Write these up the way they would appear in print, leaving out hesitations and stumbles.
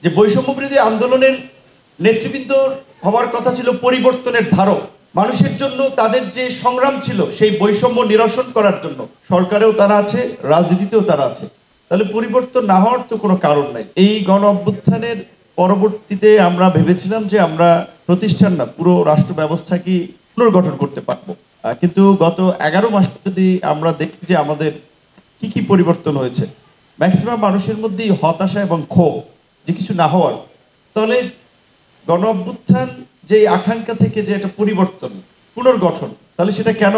যে বৈষম্য বিরোধী আন্দোলনের নেতৃবৃন্দ হওয়ার কথা ছিল পরিবর্তনের ধারক, মানুষের জন্য তাদের যে সংগ্রাম ছিল সেই বৈষম্য নিরসন করার জন্য সরকারেও তারা আছে, রাজনীতিতেও তারা আছে। তাহলে পরিবর্তন না হওয়ার তো কোনো কারণ নাই। এই গণ অভ্যুত্থানের পরবর্তীতে আমরা ভেবেছিলাম যে আমরা প্রতিষ্ঠান না পুরো রাষ্ট্র ব্যবস্থাকে পুনর্গঠন করতে পারবো, কিন্তু গত 11 মাস যদি আমরা দেখি যে আমাদের কি কি পরিবর্তন হয়েছে, ম্যাক্সিমাম মানুষের মধ্যেই হতাশা এবং ক্ষোভ যে কিছু না হওয়ার। তাহলে গণ অভ্যুত্থান যে আকাঙ্ক্ষা থেকে যে একটা পরিবর্তন পুনর্গঠন, তাহলে সেটা কেন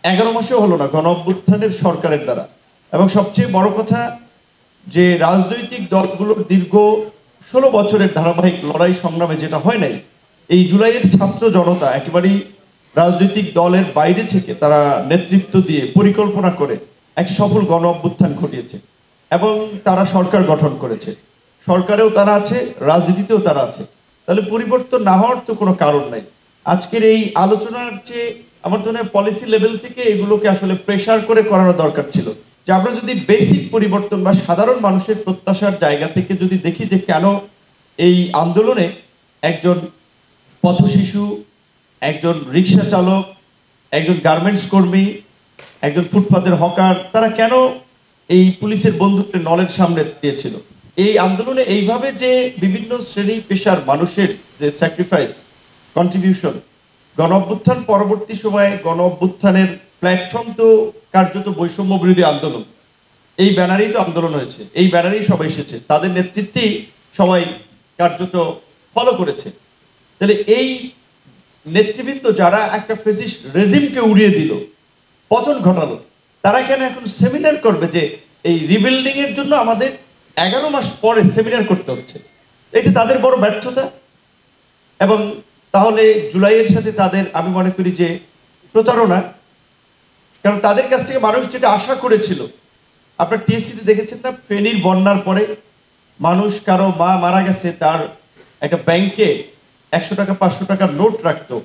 11 মাসেও হলো না গণ অভ্যুত্থানের সরকারের দ্বারা? এবং সবচেয়ে বড় কথা যে রাজনৈতিক দলগুলোর দীর্ঘ 16 বছরের ধারাবাহিক লড়াই সংগ্রামে যেটা হয় নাই, এই জুলাইয়ের ছাত্র জনতা একেবারেই রাজনৈতিক দলের বাইরে থেকে তারা নেতৃত্ব দিয়ে পরিকল্পনা করে এক সফল গণ অভ্যুত্থান ঘটিয়েছে এবং তারা সরকার গঠন করেছে। সরকারেও তারা আছে, রাজনীতিতেও তারা আছে। তাহলে পরিবর্তন না হওয়ার তো কোনো কারণ নাই। আজকের এই আলোচনার চেয়ে আমার জন্য পলিসি লেভেল থেকে এগুলোকে আসলে প্রেসার করে করানো দরকার ছিল, যে আমরা যদি বেসিক পরিবর্তন বা সাধারণ মানুষের প্রত্যাশার জায়গা থেকে যদি দেখি যে কেন এই আন্দোলনে একজন পথশিশু, একজন রিক্সা চালক, একজন গার্মেন্টস কর্মী, একজন ফুটপাতের হকার, তারা কেন এই পুলিশের বন্দুকের নলের সামনে দিয়েছিল? এই আন্দোলনে এইভাবে যে বিভিন্ন শ্রেণী পেশার মানুষের যে স্যাক্রিফাইস, কন্ট্রিবিউশন, গণ অভ্যুত্থান পরবর্তী সময়ে গণ অভ্যুত্থানের প্ল্যাটফর্ম তো কার্যত বৈষম্য বিরোধী আন্দোলন। এই ব্যানারেই তো আন্দোলন হয়েছে, এই ব্যানারেই সবাই এসেছে, তাদের নেতৃত্বেই সবাই কার্যত ফলো করেছে। তাহলে এই নেতৃবৃন্দ যারা একটা ফেসিস্ট রেজিমকে উড়িয়ে দিল, পতন ঘটালো, তারা কেন এখন সেমিনার করবে যে এই রিবিল্ডিং এর জন্য আমাদের 11 মাস পরে সেমিনার করতে হচ্ছে? এটা তাদের বড় ব্যর্থতা। এবং তাহলে জুলাইয়ের সাথে তাদের আমি মনে করি যে প্রতারণা, কারণ তাদের কাছ থেকে মানুষ যেটা আশা করেছিল, আপনার টিএসসিতে দেখেছেন না, ফেনীর বন্যার পরে মানুষ, কারো মা মারা গেছে, তার একটা ব্যাংকে 100 টাকা 500 টাকার নোট রাখতো,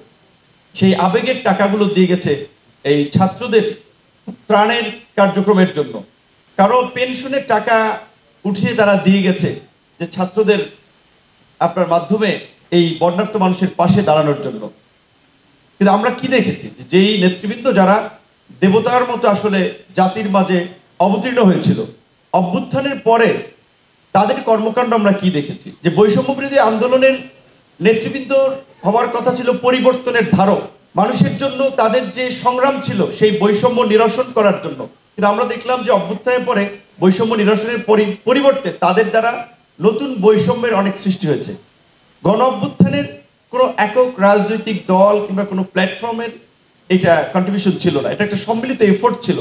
সেই আবেগের টাকাগুলো দিয়ে গেছে এই ছাত্রদের ত্রাণের কার্যক্রমের জন্য। কারো পেনশনের টাকা উঠিয়ে তারা দিয়ে গেছে যে ছাত্রদের আপনার মাধ্যমে এই বন্যার্ত মানুষের পাশে দাঁড়ানোর জন্য। কিন্তু আমরা কি দেখেছি, যেই নেতৃবৃন্দ যারা দেবতার মতো আসলে জাতির মাঝে অবতীর্ণ হয়েছিল, অভ্যুত্থানের পরে তাদের কর্মকাণ্ড আমরা কি দেখেছি? যে বৈষম্য বিরোধী আন্দোলনের নেতৃবৃন্দ হওয়ার কথা ছিল পরিবর্তনের ধারক, মানুষের জন্য তাদের যে সংগ্রাম ছিল সেই বৈষম্য নিরসন করার জন্য। কিন্তু আমরা দেখলাম যে অভ্যুত্থানের পরে বৈষম্য নিরসনের পরিবর্তে তাদের দ্বারা নতুন বৈষম্যের অনেক সৃষ্টি হয়েছে। গণ অভ্যুত্থানের কোনো একক রাজনৈতিক দল কিংবা কোনো প্ল্যাটফর্মের এটা কন্ট্রিবিউশন ছিল না, এটা একটা সম্মিলিত এফোর্ট ছিল।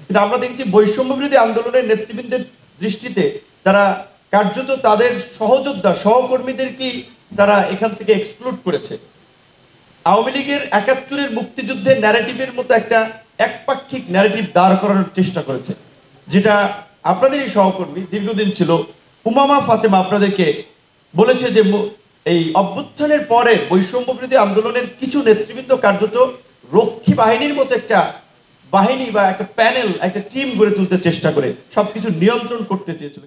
কিন্তু আমরা দেখছি বৈষম্য বিরোধী আন্দোলনের নেতৃবৃন্দের দৃষ্টিতে তারা কার্যত তাদের সহযোদ্ধা সহকর্মীদেরকেই তারা এখান থেকে এক্সক্লুড করেছে। আওয়ামী লীগের 71-এর মুক্তিযুদ্ধের ন্যারেটিভের মতো একটা একপাক্ষিক ন্যারেটিভ দাঁড় করানোর চেষ্টা করেছে, যেটা আপনাদেরই সহকর্মী দীর্ঘদিন ছিল উমামা ফাতেমা আপনাদেরকে বলেছে যে এই অভ্যুত্থানের পরে বৈষম্য বিরোধী আন্দোলনের কিছু নেতৃবৃন্দ কার্যত রক্ষী বাহিনীর মতো একটা বাহিনী বা একটা প্যানেল, একটা টিম গড়ে তুলতে চেষ্টা করে সবকিছু নিয়ন্ত্রণ করতে চেয়েছিল।